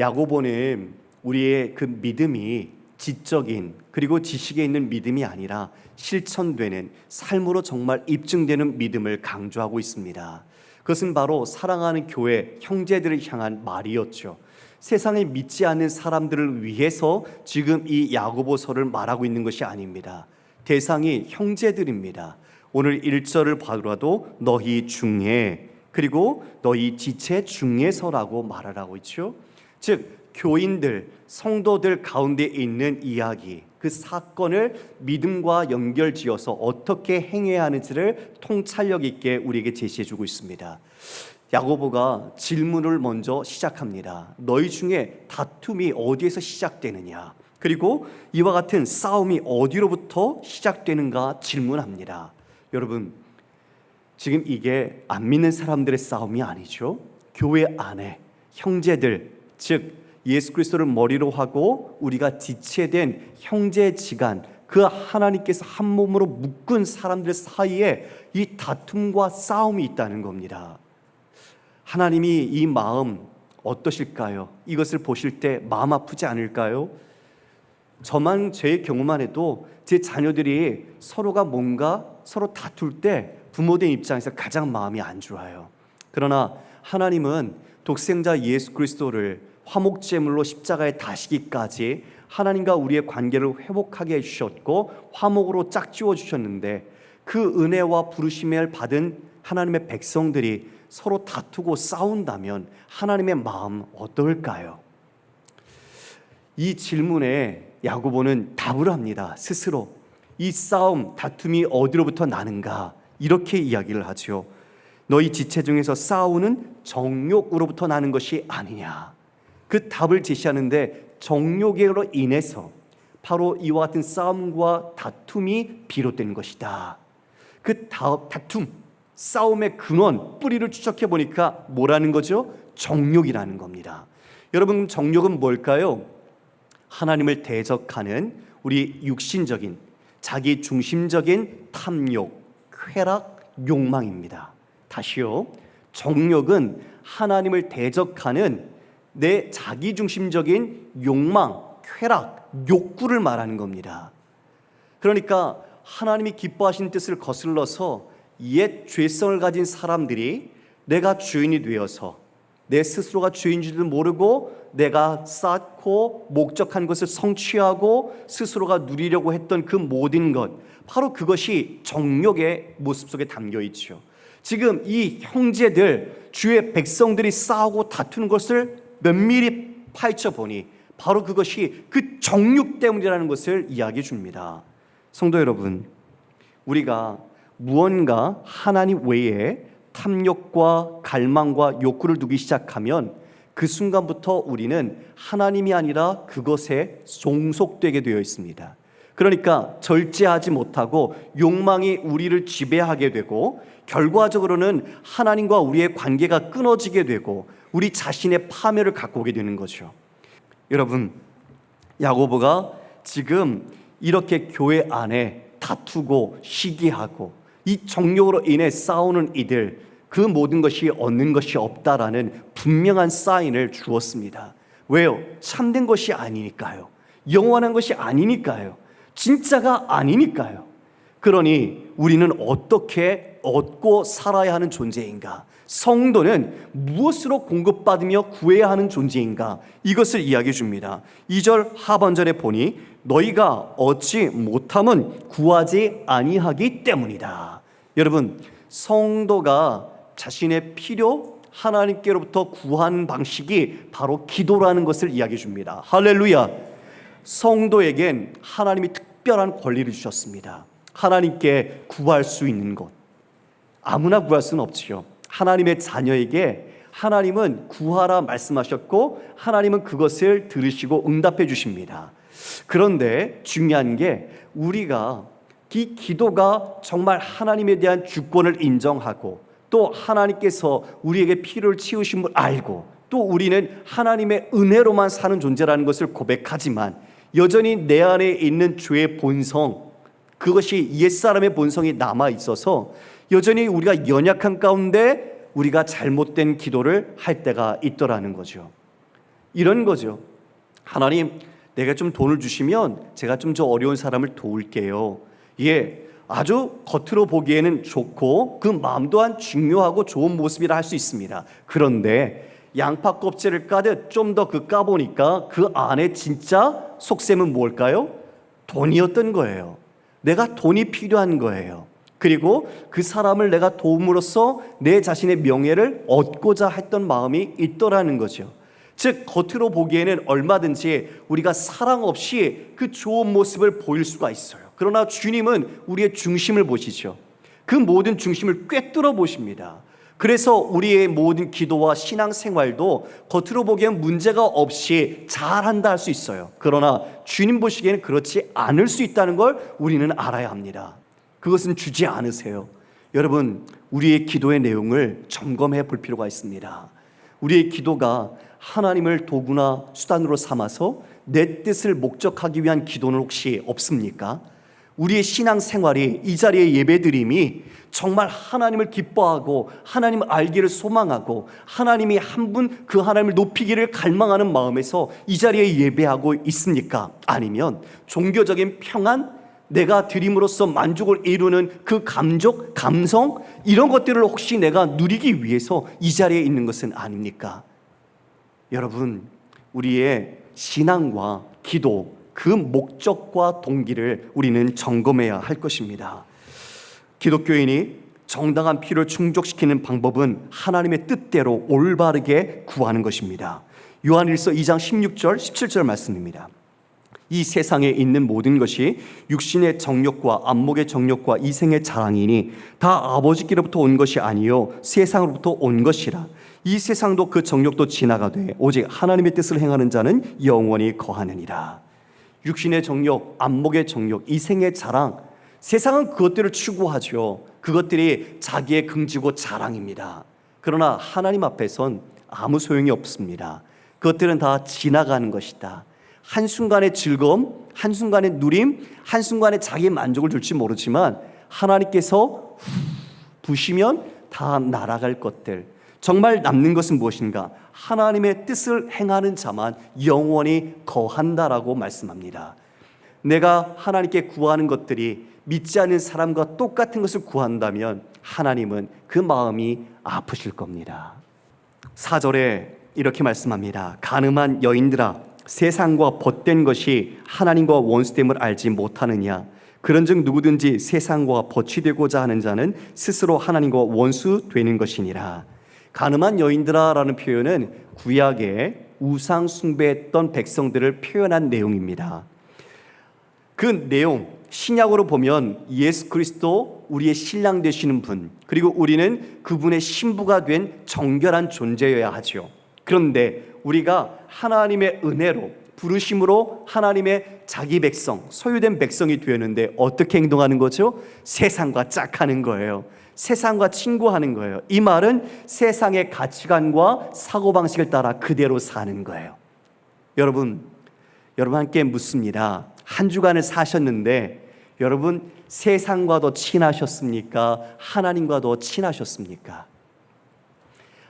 야고보는 우리의 그 믿음이 지적인 그리고 지식에 있는 믿음이 아니라 실천되는 삶으로 정말 입증되는 믿음을 강조하고 있습니다. 그것은 바로 사랑하는 교회 형제들을 향한 말이었죠. 세상에 믿지 않는 사람들을 위해서 지금 이 야고보서를 말하고 있는 것이 아닙니다. 대상이 형제들입니다. 오늘 1절을 봐도 너희 중에, 그리고 너희 지체 중에서라고 말을 하고 있죠. 즉 교인들, 성도들 가운데 있는 이야기, 그 사건을 믿음과 연결지어서 어떻게 행해야 하는지를 통찰력 있게 우리에게 제시해주고 있습니다. 야고보가 질문을 먼저 시작합니다. 너희 중에 다툼이 어디에서 시작되느냐, 그리고 이와 같은 싸움이 어디로부터 시작되는가 질문합니다. 여러분, 지금 이게 안 믿는 사람들의 싸움이 아니죠. 교회 안에 형제들, 즉 예수 그리스도를 머리로 하고 우리가 지체된 형제지간, 그 하나님께서 한 몸으로 묶은 사람들 사이에 이 다툼과 싸움이 있다는 겁니다. 하나님이 이 마음 어떠실까요? 이것을 보실 때 마음 아프지 않을까요? 저만, 제 경우만 해도 제 자녀들이 서로가 뭔가 서로 다툴 때 부모된 입장에서 가장 마음이 안 좋아요. 그러나 하나님은 독생자 예수 그리스도를 화목제물로 십자가에 다시기까지 하나님과 우리의 관계를 회복하게 해주셨고 화목으로 짝지워 주셨는데, 그 은혜와 부르심을 받은 하나님의 백성들이 서로 다투고 싸운다면 하나님의 마음 어떨까요? 이 질문에 야고보는 답을 합니다. 스스로 이 싸움, 다툼이 어디로부터 나는가, 이렇게 이야기를 하죠. 너희 지체 중에서 싸우는 정욕으로부터 나는 것이 아니냐. 그 답을 제시하는데, 정욕으로 인해서 바로 이와 같은 싸움과 다툼이 비롯된 것이다. 그 다툼, 싸움의 근원, 뿌리를 추적해 보니까 뭐라는 거죠? 정욕이라는 겁니다. 여러분, 정욕은 뭘까요? 하나님을 대적하는 우리 육신적인, 자기 중심적인 탐욕, 쾌락, 욕망입니다. 다시요, 정욕은 하나님을 대적하는 내 자기중심적인 욕망, 쾌락, 욕구를 말하는 겁니다. 그러니까 하나님이 기뻐하시는 뜻을 거슬러서 옛 죄성을 가진 사람들이 내가 주인이 되어서 내 스스로가 주인인 줄도 모르고 내가 쌓고 목적한 것을 성취하고 스스로가 누리려고 했던 그 모든 것, 바로 그것이 정욕의 모습 속에 담겨 있죠. 지금 이 형제들, 주의 백성들이 싸우고 다투는 것을 면밀히 파헤쳐 보니 바로 그것이 그 정욕 때문이라는 것을 이야기해 줍니다. 성도 여러분, 우리가 무언가 하나님 외에 탐욕과 갈망과 욕구를 두기 시작하면 그 순간부터 우리는 하나님이 아니라 그것에 종속되게 되어 있습니다. 그러니까 절제하지 못하고 욕망이 우리를 지배하게 되고, 결과적으로는 하나님과 우리의 관계가 끊어지게 되고 우리 자신의 파멸을 갖고 오게 되는 거죠. 여러분, 야고보가 지금 이렇게 교회 안에 다투고 시기하고 이 정욕으로 인해 싸우는 이들, 그 모든 것이 얻는 것이 없다라는 분명한 사인을 주었습니다. 왜요? 참된 것이 아니니까요. 영원한 것이 아니니까요. 진짜가 아니니까요. 그러니 우리는 어떻게 얻고 살아야 하는 존재인가? 성도는 무엇으로 공급받으며 구해야 하는 존재인가? 이것을 이야기해 줍니다. 2절 하반절에 보니 너희가 얻지 못함은 구하지 아니하기 때문이다. 여러분, 성도가 자신의 필요, 하나님께로부터 구하는 방식이 바로 기도라는 것을 이야기해 줍니다. 할렐루야. 성도에겐 하나님이 특별한 권리를 주셨습니다. 하나님께 구할 수 있는 것, 아무나 구할 수는 없지요. 하나님의 자녀에게 하나님은 구하라 말씀하셨고 하나님은 그것을 들으시고 응답해 주십니다. 그런데 중요한 게, 우리가 이 기도가 정말 하나님에 대한 주권을 인정하고 또 하나님께서 우리에게 필요를 채우심을 알고 또 우리는 하나님의 은혜로만 사는 존재라는 것을 고백하지만, 여전히 내 안에 있는 죄의 본성, 그것이 옛사람의 본성이 남아 있어서 여전히 우리가 연약한 가운데 우리가 잘못된 기도를 할 때가 있더라는 거죠. 이런 거죠. 하나님, 내가 좀 돈을 주시면 제가 좀 저 어려운 사람을 도울게요. 예, 아주 겉으로 보기에는 좋고 그 마음 또한 중요하고 좋은 모습이라 할 수 있습니다. 그런데 양파 껍질을 까듯 좀 더 그 까보니까 그 안에 진짜 속셈은 뭘까요? 돈이었던 거예요. 내가 돈이 필요한 거예요. 그리고 그 사람을 내가 도움으로써 내 자신의 명예를 얻고자 했던 마음이 있더라는 거죠. 즉, 겉으로 보기에는 얼마든지 우리가 사랑 없이 그 좋은 모습을 보일 수가 있어요. 그러나 주님은 우리의 중심을 보시죠. 그 모든 중심을 꿰뚫어 보십니다. 그래서 우리의 모든 기도와 신앙생활도 겉으로 보기엔 문제가 없이 잘한다 할 수 있어요. 그러나 주님 보시기에는 그렇지 않을 수 있다는 걸 우리는 알아야 합니다. 그것은 주지 않으세요. 여러분, 우리의 기도의 내용을 점검해 볼 필요가 있습니다. 우리의 기도가 하나님을 도구나 수단으로 삼아서 내 뜻을 목적하기 위한 기도는 혹시 없습니까? 우리의 신앙생활이, 이 자리의 예배드림이 정말 하나님을 기뻐하고 하나님을 알기를 소망하고 하나님이 한 분 그 하나님을 높이기를 갈망하는 마음에서 이 자리에 예배하고 있습니까? 아니면 종교적인 평안, 내가 드림으로써 만족을 이루는 그 감정, 감성, 이런 것들을 혹시 내가 누리기 위해서 이 자리에 있는 것은 아닙니까? 여러분, 우리의 신앙과 기도, 그 목적과 동기를 우리는 점검해야 할 것입니다. 기독교인이 정당한 필요를 충족시키는 방법은 하나님의 뜻대로 올바르게 구하는 것입니다. 요한일서 2장 16절 17절 말씀입니다. 이 세상에 있는 모든 것이 육신의 정욕과 안목의 정욕과 이생의 자랑이니 다 아버지께로부터 온 것이 아니요 세상으로부터 온 것이라. 이 세상도 그 정욕도 지나가되 오직 하나님의 뜻을 행하는 자는 영원히 거하느니라. 육신의 정욕, 안목의 정욕, 이생의 자랑, 세상은 그것들을 추구하죠. 그것들이 자기의 긍지고 자랑입니다. 그러나 하나님 앞에선 아무 소용이 없습니다. 그것들은 다 지나가는 것이다. 한순간의 즐거움, 한순간의 누림, 한순간의 자기의 만족을 줄지 모르지만 하나님께서 부시면 다 날아갈 것들, 정말 남는 것은 무엇인가? 하나님의 뜻을 행하는 자만 영원히 거한다라고 말씀합니다. 내가 하나님께 구하는 것들이 믿지 않는 사람과 똑같은 것을 구한다면 하나님은 그 마음이 아프실 겁니다. 4절에 이렇게 말씀합니다. 간음한 여인들아, 세상과 벗된 것이 하나님과 원수됨을 알지 못하느냐? 그런즉 누구든지 세상과 벗이 되고자 하는 자는 스스로 하나님과 원수 되는 것이니라. 간음한 여인들아 라는 표현은 구약에 우상 숭배했던 백성들을 표현한 내용입니다. 그 내용, 신약으로 보면 예수 그리스도 우리의 신랑 되시는 분, 그리고 우리는 그분의 신부가 된 정결한 존재여야 하죠. 그런데 우리가 하나님의 은혜로, 부르심으로 하나님의 자기 백성, 소유된 백성이 되었는데 어떻게 행동하는 거죠? 세상과 짝하는 거예요. 세상과 친구하는 거예요. 이 말은 세상의 가치관과 사고방식을 따라 그대로 사는 거예요. 여러분 함께 묻습니다. 한 주간을 사셨는데 여러분 세상과 더 친하셨습니까? 하나님과 더 친하셨습니까?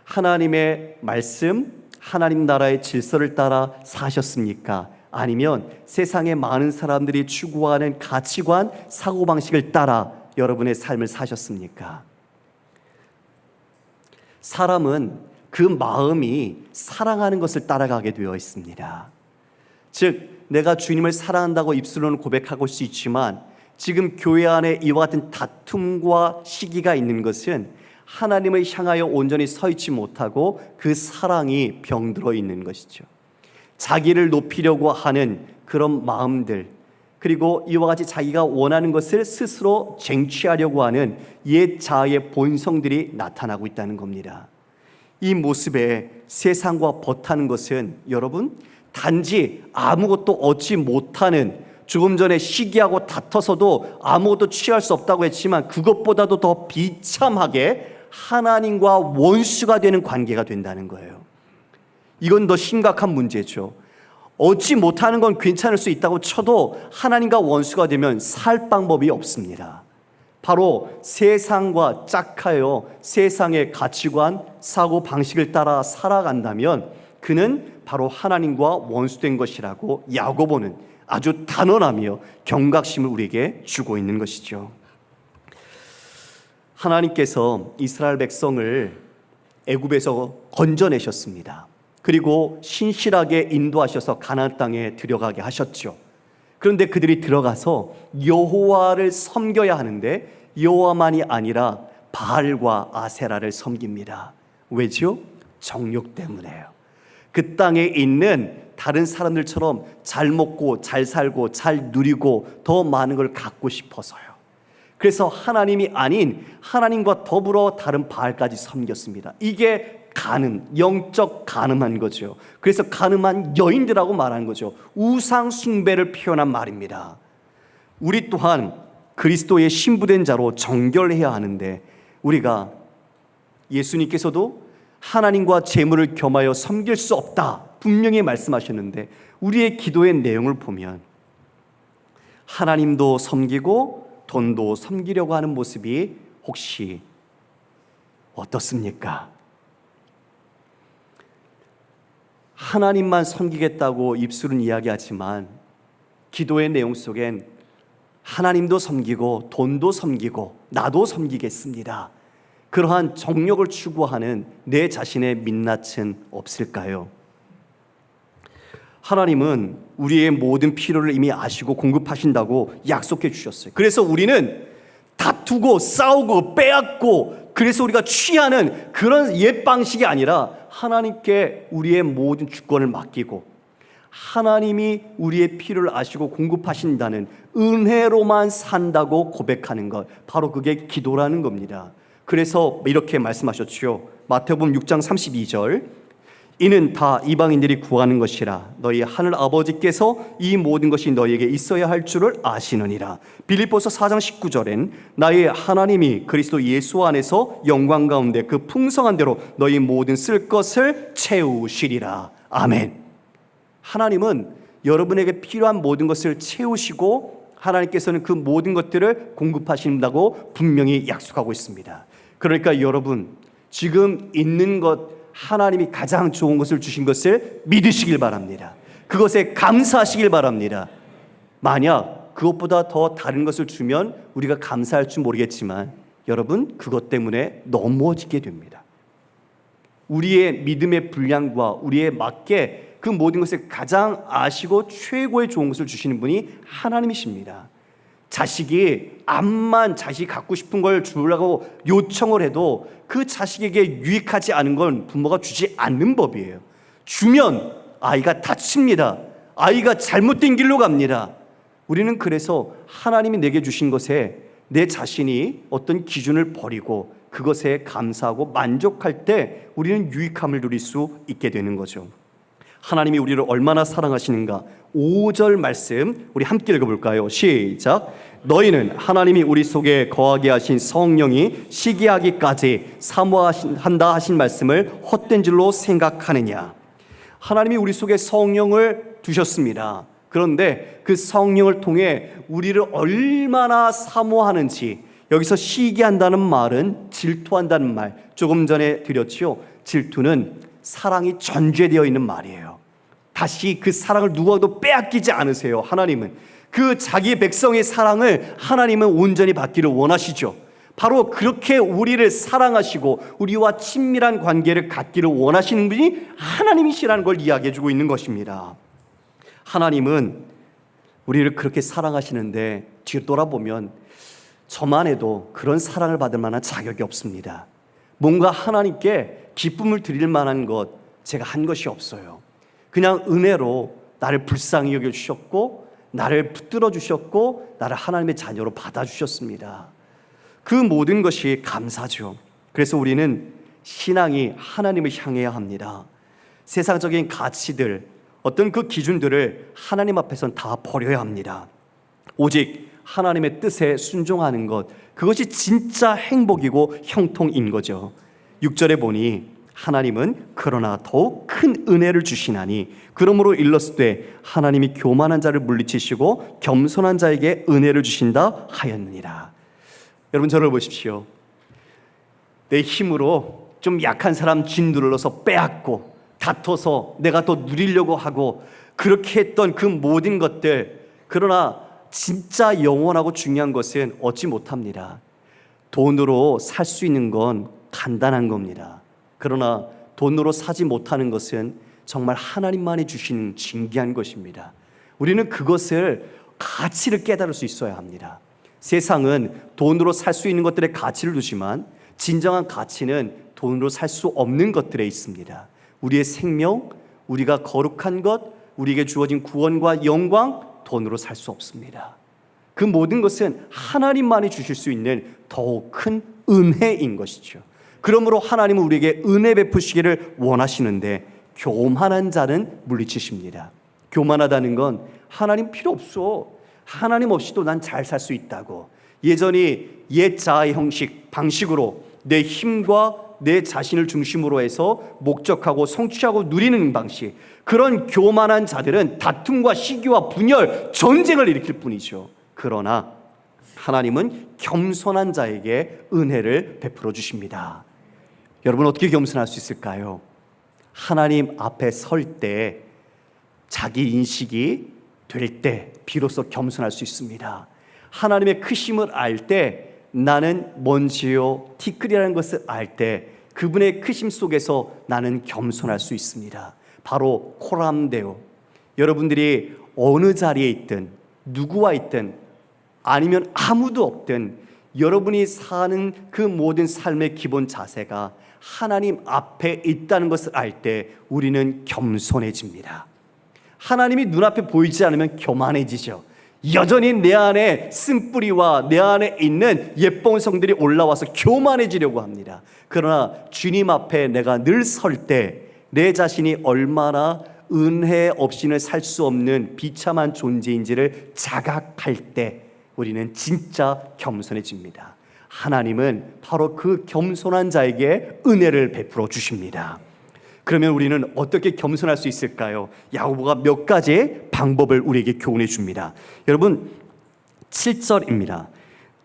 하나님의 말씀, 하나님 나라의 질서를 따라 사셨습니까? 아니면 세상의 많은 사람들이 추구하는 가치관, 사고방식을 따라 여러분의 삶을 사셨습니까? 사람은 그 마음이 사랑하는 것을 따라가게 되어 있습니다. 즉, 내가 주님을 사랑한다고 입술로는 고백하고 수 있지만 지금 교회 안에 이와 같은 다툼과 시기가 있는 것은 하나님을 향하여 온전히 서 있지 못하고 그 사랑이 병들어 있는 것이죠. 자기를 높이려고 하는 그런 마음들, 그리고 이와 같이 자기가 원하는 것을 스스로 쟁취하려고 하는 옛 자아의 본성들이 나타나고 있다는 겁니다. 이 모습에 세상과 벗하는 것은 여러분 단지 아무것도 얻지 못하는, 조금 전에 시기하고 다퉈서도 아무것도 취할 수 없다고 했지만 그것보다도 더 비참하게 하나님과 원수가 되는 관계가 된다는 거예요. 이건 더 심각한 문제죠. 얻지 못하는 건 괜찮을 수 있다고 쳐도 하나님과 원수가 되면 살 방법이 없습니다. 바로 세상과 짝하여 세상의 가치관, 사고 방식을 따라 살아간다면 그는 바로 하나님과 원수된 것이라고 야고보는 아주 단언하며 경각심을 우리에게 주고 있는 것이죠. 하나님께서 이스라엘 백성을 애굽에서 건져내셨습니다. 그리고 신실하게 인도하셔서 가나안 땅에 들어가게 하셨죠. 그런데 그들이 들어가서 여호와를 섬겨야 하는데 여호와만이 아니라 바알과 아세라를 섬깁니다. 왜죠? 정욕 때문에요. 그 땅에 있는 다른 사람들처럼 잘 먹고 잘 살고 잘 누리고 더 많은 걸 갖고 싶어서요. 그래서 하나님이 아닌 하나님과 더불어 다른 바알까지 섬겼습니다. 이게 영적 가늠한 거죠. 그래서 가늠한 여인들하고 말하는 거죠. 우상 숭배를 표현한 말입니다. 우리 또한 그리스도의 신부된 자로 정결해야 하는데, 우리가 예수님께서도 하나님과 재물을 겸하여 섬길 수 없다 분명히 말씀하셨는데, 우리의 기도의 내용을 보면 하나님도 섬기고 돈도 섬기려고 하는 모습이 혹시 어떻습니까? 하나님만 섬기겠다고 입술은 이야기하지만 기도의 내용 속엔 하나님도 섬기고 돈도 섬기고 나도 섬기겠습니다, 그러한 정욕을 추구하는 내 자신의 민낯은 없을까요? 하나님은 우리의 모든 필요를 이미 아시고 공급하신다고 약속해 주셨어요. 그래서 우리는 다투고 싸우고 빼앗고 그래서 우리가 취하는 그런 옛 방식이 아니라 하나님께 우리의 모든 주권을 맡기고 하나님이 우리의 필요를 아시고 공급하신다는 은혜로만 산다고 고백하는 것, 바로 그게 기도라는 겁니다. 그래서 이렇게 말씀하셨죠. 마태복음 6장 32절, 이는 다 이방인들이 구하는 것이라 너희 하늘 아버지께서 이 모든 것이 너희에게 있어야 할 줄을 아시느니라. 빌립보서 4장 19절엔 나의 하나님이 그리스도 예수 안에서 영광 가운데 그 풍성한 대로 너희 모든 쓸 것을 채우시리라. 아멘. 하나님은 여러분에게 필요한 모든 것을 채우시고 하나님께서는 그 모든 것들을 공급하신다고 분명히 약속하고 있습니다. 그러니까 여러분, 지금 있는 것, 하나님이 가장 좋은 것을 주신 것을 믿으시길 바랍니다. 그것에 감사하시길 바랍니다. 만약 그것보다 더 다른 것을 주면 우리가 감사할 줄 모르겠지만 여러분, 그것 때문에 넘어지게 됩니다. 우리의 믿음의 분량과 우리에 맞게 그 모든 것을 가장 아시고 최고의 좋은 것을 주시는 분이 하나님이십니다. 자식이 암만 자식이 갖고 싶은 걸 주려고 요청을 해도 그 자식에게 유익하지 않은 건 부모가 주지 않는 법이에요. 주면 아이가 다칩니다. 아이가 잘못된 길로 갑니다. 우리는 그래서 하나님이 내게 주신 것에 내 자신이 어떤 기준을 버리고 그것에 감사하고 만족할 때 우리는 유익함을 누릴 수 있게 되는 거죠. 하나님이 우리를 얼마나 사랑하시는가, 5절 말씀 우리 함께 읽어볼까요? 시작. 너희는 하나님이 우리 속에 거하게 하신 성령이 시기하기까지 사모한다 하신 말씀을 헛된 줄로 생각하느냐. 하나님이 우리 속에 성령을 두셨습니다. 그런데 그 성령을 통해 우리를 얼마나 사모하는지, 여기서 시기한다는 말은 질투한다는 말 조금 전에 드렸지요. 질투는 사랑이 전제되어 있는 말이에요. 다시 그 사랑을 누구도 빼앗기지 않으세요. 하나님은 그 자기 백성의 사랑을 하나님은 온전히 받기를 원하시죠. 바로 그렇게 우리를 사랑하시고 우리와 친밀한 관계를 갖기를 원하시는 분이 하나님이시라는 걸 이야기해 주고 있는 것입니다. 하나님은 우리를 그렇게 사랑하시는데 뒤로 돌아보면 저만 해도 그런 사랑을 받을 만한 자격이 없습니다. 뭔가 하나님께 기쁨을 드릴 만한 것 제가 한 것이 없어요. 그냥 은혜로 나를 불쌍히 여겨주셨고 나를 붙들어 주셨고 나를 하나님의 자녀로 받아주셨습니다. 그 모든 것이 감사죠. 그래서 우리는 신앙이 하나님을 향해야 합니다. 세상적인 가치들, 어떤 그 기준들을 하나님 앞에선 다 버려야 합니다. 오직 하나님의 뜻에 순종하는 것, 그것이 진짜 행복이고 형통인 거죠. 6절에 보니 하나님은 그러나 더욱 큰 은혜를 주시나니 그러므로 일렀을 때 하나님이 교만한 자를 물리치시고 겸손한 자에게 은혜를 주신다 하였느니라. 여러분, 저를 보십시오. 내 힘으로 좀 약한 사람 짓눌러서 빼앗고 다퉈서 내가 더 누리려고 하고 그렇게 했던 그 모든 것들, 그러나 진짜 영원하고 중요한 것은 얻지 못합니다. 돈으로 살 수 있는 건 간단한 겁니다. 그러나 돈으로 사지 못하는 것은 정말 하나님만이 주시는 진귀한 것입니다. 우리는 그것을 가치를 깨달을 수 있어야 합니다. 세상은 돈으로 살 수 있는 것들의 가치를 두지만 진정한 가치는 돈으로 살 수 없는 것들에 있습니다. 우리의 생명, 우리가 거룩한 것, 우리에게 주어진 구원과 영광, 돈으로 살 수 없습니다. 그 모든 것은 하나님만이 주실 수 있는 더욱 큰 은혜인 것이죠. 그러므로 하나님은 우리에게 은혜 베푸시기를 원하시는데 교만한 자는 물리치십니다. 교만하다는 건 하나님 필요 없어, 하나님 없이도 난 잘 살 수 있다고, 예전이 옛 자아의 형식, 방식으로 내 힘과 내 자신을 중심으로 해서 목적하고 성취하고 누리는 방식, 그런 교만한 자들은 다툼과 시기와 분열, 전쟁을 일으킬 뿐이죠. 그러나 하나님은 겸손한 자에게 은혜를 베풀어 주십니다. 여러분, 어떻게 겸손할 수 있을까요? 하나님 앞에 설 때, 자기 인식이 될 때 비로소 겸손할 수 있습니다. 하나님의 크심을 알 때, 나는 뭔지요 티끌이라는 것을 알 때 그분의 크심 속에서 나는 겸손할 수 있습니다. 바로 코람데오. 여러분들이 어느 자리에 있든 누구와 있든 아니면 아무도 없든 여러분이 사는 그 모든 삶의 기본 자세가 하나님 앞에 있다는 것을 알 때 우리는 겸손해집니다. 하나님이 눈앞에 보이지 않으면 교만해지죠. 여전히 내 안에 쓴뿌리와 내 안에 있는 예쁜 성들이 올라와서 교만해지려고 합니다. 그러나 주님 앞에 내가 늘 설 때 내 자신이 얼마나 은혜 없이는 살 수 없는 비참한 존재인지를 자각할 때 우리는 진짜 겸손해집니다. 하나님은 바로 그 겸손한 자에게 은혜를 베풀어 주십니다. 그러면 우리는 어떻게 겸손할 수 있을까요? 야고보가 몇 가지의 방법을 우리에게 교훈해 줍니다. 여러분, 7절입니다.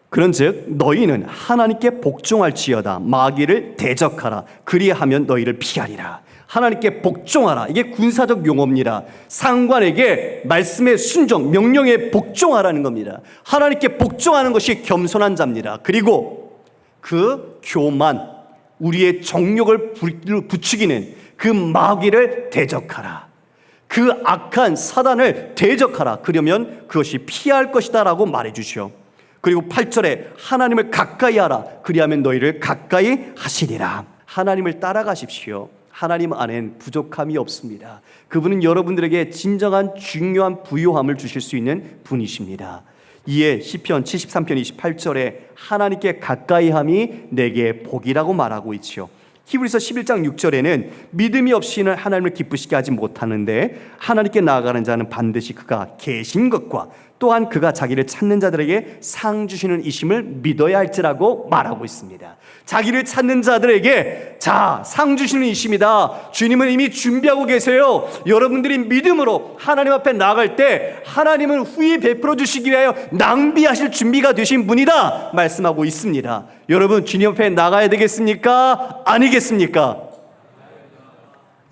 그런즉 너희는 하나님께 복종할지어다. 마귀를 대적하라. 그리하면 너희를 피하리라. 하나님께 복종하라. 이게 군사적 용어입니다. 상관에게 말씀의 순종, 명령에 복종하라는 겁니다. 하나님께 복종하는 것이 겸손한 자입니다. 그리고 그 교만, 우리의 정욕을 부추기는 그 마귀를 대적하라. 그 악한 사단을 대적하라. 그러면 그것이 피할 것이다 라고 말해주시오. 그리고 8절에 하나님을 가까이 하라. 그리하면 너희를 가까이 하시리라. 하나님을 따라가십시오. 하나님 안엔 부족함이 없습니다. 그분은 여러분들에게 진정한 중요한 부요함을 주실 수 있는 분이십니다. 이에 시편 73편 28절에 하나님께 가까이함이 내게 복이라고 말하고 있지요. 히브리서 11장 6절에는 믿음이 없이는 하나님을 기쁘시게 하지 못하는데 하나님께 나아가는 자는 반드시 그가 계신 것과 또한 그가 자기를 찾는 자들에게 상 주시는 이심을 믿어야 할지라고 말하고 있습니다. 자기를 찾는 자들에게 자, 상 주시는 이심이다. 주님은 이미 준비하고 계세요. 여러분들이 믿음으로 하나님 앞에 나아갈 때 하나님은 후히 베풀어 주시기 위하여 낭비하실 준비가 되신 분이다 말씀하고 있습니다. 여러분, 주님 앞에 나가야 되겠습니까? 아니겠습니까?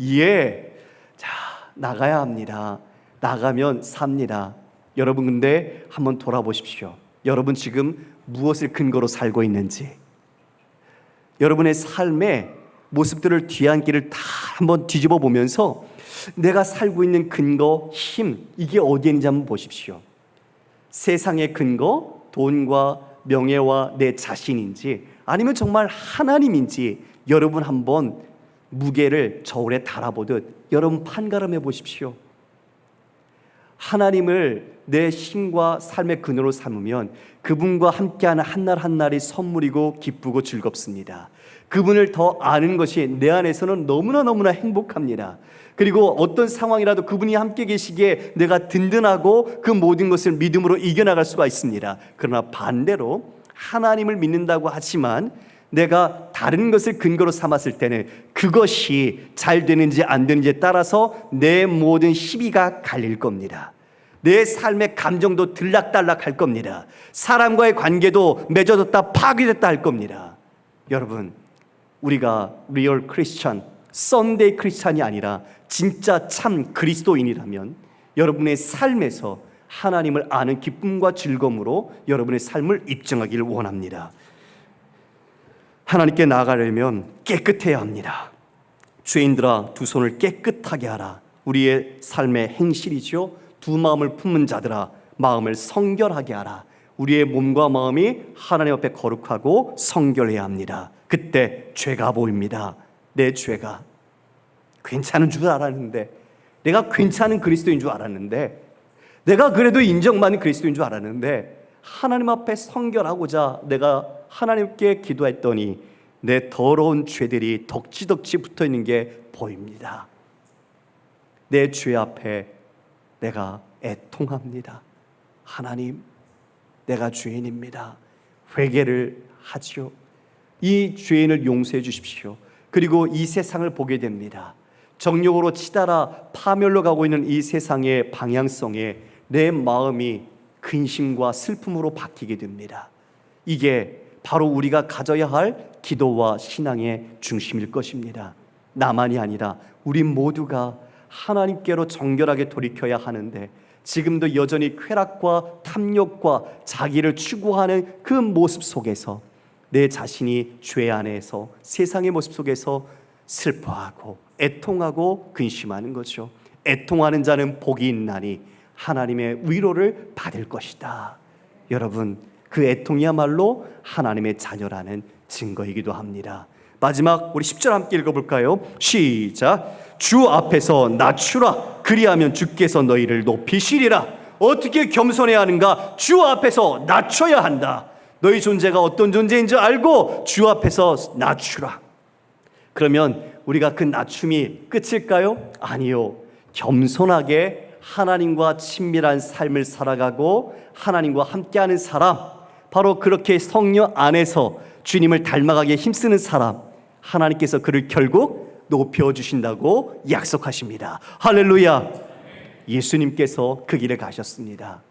예, 자, 나가야 합니다. 나가면 삽니다. 여러분, 근데 한번 돌아보십시오. 여러분 지금 무엇을 근거로 살고 있는지, 여러분의 삶의 모습들을 뒤안길을 다 한번 뒤집어 보면서 내가 살고 있는 근거, 힘, 이게 어디에 있는지 한번 보십시오. 세상의 근거, 돈과 명예와 내 자신인지 아니면 정말 하나님인지 여러분 한번 무게를 저울에 달아보듯 여러분 판가름해 보십시오. 하나님을 내 힘과 삶의 근원으로 삼으면 그분과 함께하는 한날 한날이 선물이고 기쁘고 즐겁습니다. 그분을 더 아는 것이 내 안에서는 너무나 행복합니다. 그리고 어떤 상황이라도 그분이 함께 계시기에 내가 든든하고 그 모든 것을 믿음으로 이겨나갈 수가 있습니다. 그러나 반대로 하나님을 믿는다고 하지만 내가 다른 것을 근거로 삼았을 때는 그것이 잘 되는지 안 되는지에 따라서 내 모든 시비가 갈릴 겁니다. 내 삶의 감정도 들락달락할 겁니다. 사람과의 관계도 맺어졌다 파괴됐다 할 겁니다. 여러분, 우리가 리얼 크리스천, 썬데이 크리스찬이 아니라 진짜 참 그리스도인이라면 여러분의 삶에서 하나님을 아는 기쁨과 즐거움으로 여러분의 삶을 입증하기를 원합니다. 하나님께 나아가려면 깨끗해야 합니다. 죄인들아 두 손을 깨끗하게 하라. 우리의 삶의 행실이죠. 두 마음을 품은 자들아 마음을 성결하게 하라. 우리의 몸과 마음이 하나님 앞에 거룩하고 성결해야 합니다. 그때 죄가 보입니다. 내 죄가 괜찮은 줄 알았는데, 내가 괜찮은 그리스도인 줄 알았는데, 내가 그래도 인정받는 그리스도인 줄 알았는데, 하나님 앞에 성결하고자 내가 하나님께 기도했더니 내 더러운 죄들이 덕지덕지 붙어있는 게 보입니다. 내 죄 앞에 내가 애통합니다. 하나님, 내가 죄인입니다. 회개를 하지요. 이 죄인을 용서해 주십시오. 그리고 이 세상을 보게 됩니다. 정욕으로 치달아 파멸로 가고 있는 이 세상의 방향성에 내 마음이 근심과 슬픔으로 바뀌게 됩니다. 이게 바로 우리가 가져야 할 기도와 신앙의 중심일 것입니다. 나만이 아니라 우리 모두가 하나님께로 정결하게 돌이켜야 하는데, 지금도 여전히 쾌락과 탐욕과 자기를 추구하는 그 모습 속에서 내 자신이 죄 안에서 세상의 모습 속에서 슬퍼하고 애통하고 근심하는 거죠. 애통하는 자는 복이 있나니 하나님의 위로를 받을 것이다. 여러분, 그 애통이야말로 하나님의 자녀라는 증거이기도 합니다. 마지막 우리 10절 함께 읽어볼까요? 시작. 주 앞에서 낮추라. 그리하면 주께서 너희를 높이시리라. 어떻게 겸손해야 하는가? 주 앞에서 낮춰야 한다. 너희 존재가 어떤 존재인지 알고 주 앞에서 낮추라. 그러면 우리가 그 낮춤이 끝일까요? 아니요. 겸손하게 하나님과 친밀한 삶을 살아가고 하나님과 함께하는 사람, 바로 그렇게 성령 안에서 주님을 닮아가기에 힘쓰는 사람, 하나님께서 그를 결국 높여주신다고 약속하십니다. 할렐루야. 예수님께서 그 길을 가셨습니다.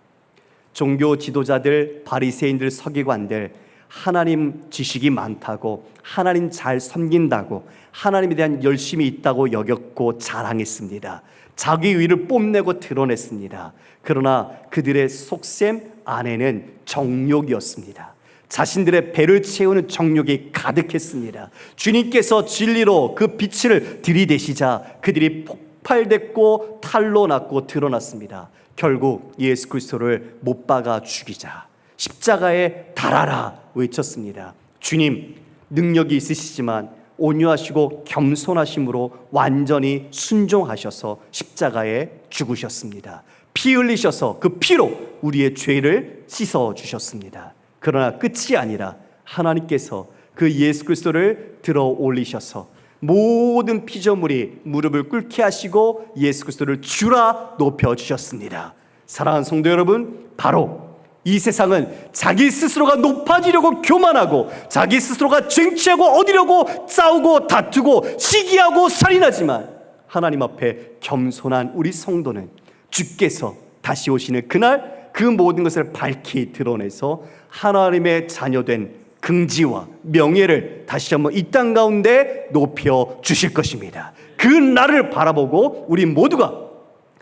종교 지도자들, 바리새인들, 서기관들, 하나님 지식이 많다고, 하나님 잘 섬긴다고, 하나님에 대한 열심이 있다고 여겼고 자랑했습니다. 자기 의를 뽐내고 드러냈습니다. 그러나 그들의 속셈 안에는 정욕이었습니다. 자신들의 배를 채우는 정욕이 가득했습니다. 주님께서 진리로 그 빛을 들이대시자 그들이 폭발됐고 탈로 났고 드러났습니다. 결국 예수 그리스도를 못 박아 죽이자 십자가에 달아라 외쳤습니다. 주님, 능력이 있으시지만 온유하시고 겸손하심으로 완전히 순종하셔서 십자가에 죽으셨습니다. 피 흘리셔서 그 피로 우리의 죄를 씻어주셨습니다. 그러나 끝이 아니라 하나님께서 그 예수 그리스도를 들어 올리셔서 모든 피조물이 무릎을 꿇게 하시고 예수 그리스도를 주라 높여주셨습니다. 사랑하는 성도 여러분, 바로 이 세상은 자기 스스로가 높아지려고 교만하고 자기 스스로가 쟁취하고 얻으려고 싸우고 다투고 시기하고 살인하지만, 하나님 앞에 겸손한 우리 성도는 주께서 다시 오시는 그날 그 모든 것을 밝히 드러내서 하나님의 자녀된 긍지와 명예를 다시 한번 이 땅 가운데 높여 주실 것입니다. 그 날을 바라보고 우리 모두가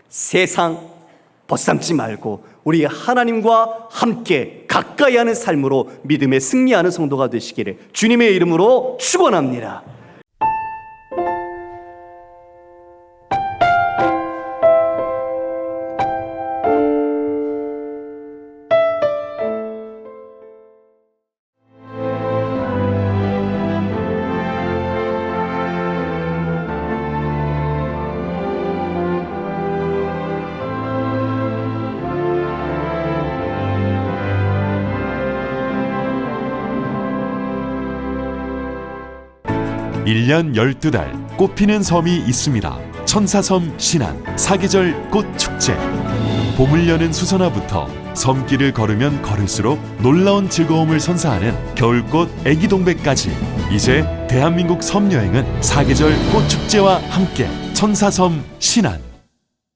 세상 벗삼지 말고 우리 하나님과 함께 가까이 하는 삶으로 믿음에 승리하는 성도가 되시기를 주님의 이름으로 축원합니다. 일 년 12달 꽃피는 섬이 있습니다. 천사섬 신안 사계절 꽃축제. 봄을 여는 수선화부터 섬길을 걸으면 걸을수록 놀라운 즐거움을 선사하는 겨울꽃 애기동백까지, 이제 대한민국 섬여행은 사계절 꽃축제와 함께 천사섬 신안.